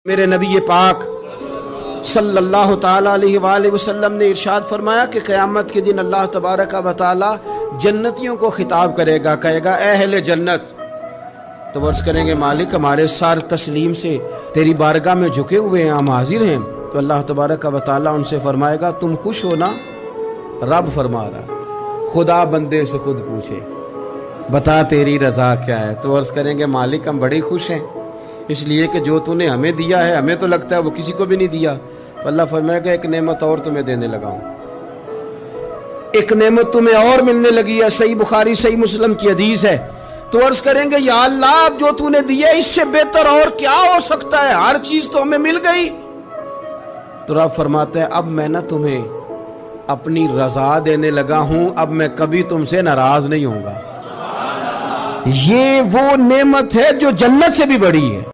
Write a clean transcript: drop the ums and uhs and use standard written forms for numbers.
मेरे नबी पाक सल्लल्लाहु ताला अलैहि वसल्लम ने इरशाद फरमाया कि क़यामत के दिन अल्लाह तबारक व तआला जन्नतियों को खिताब करेगा, कहेगा ए अहले जन्नत। तो वर्ष करेंगे मालिक हमारे सार तस्लीम से तेरी बारगाह में झुके हुए हैं, हम हाजिर हैं। तो अल्लाह तबारक व तआला उनसे फरमाएगा तुम खुश हो ना? रब फरमा रहा खुदा बंदे से खुद पूछे बता तेरी रज़ा क्या है। तो वर्ष करेंगे मालिक हम बड़े खुश हैं इसलिए कि जो तूने हमें दिया है हमें तो लगता है वो किसी को भी नहीं दिया। तो अल्लाह फरमाएगा एक नेमत और तुम्हें देने लगा हूँ, एक नेमत तुम्हें और मिलने लगी है। सही बुखारी सही मुस्लिम की हदीस है। तो अर्ज करेंगे या अल्लाह जो तूने दिया इससे बेहतर और क्या हो सकता है, हर चीज तो हमें मिल गई। तो रब फरमाते हैं अब मैं ना तुम्हें अपनी रजा देने लगा हूं, अब मैं कभी तुमसे नाराज नहीं होऊंगा। ये वो नेमत है जो जन्नत से भी बड़ी है।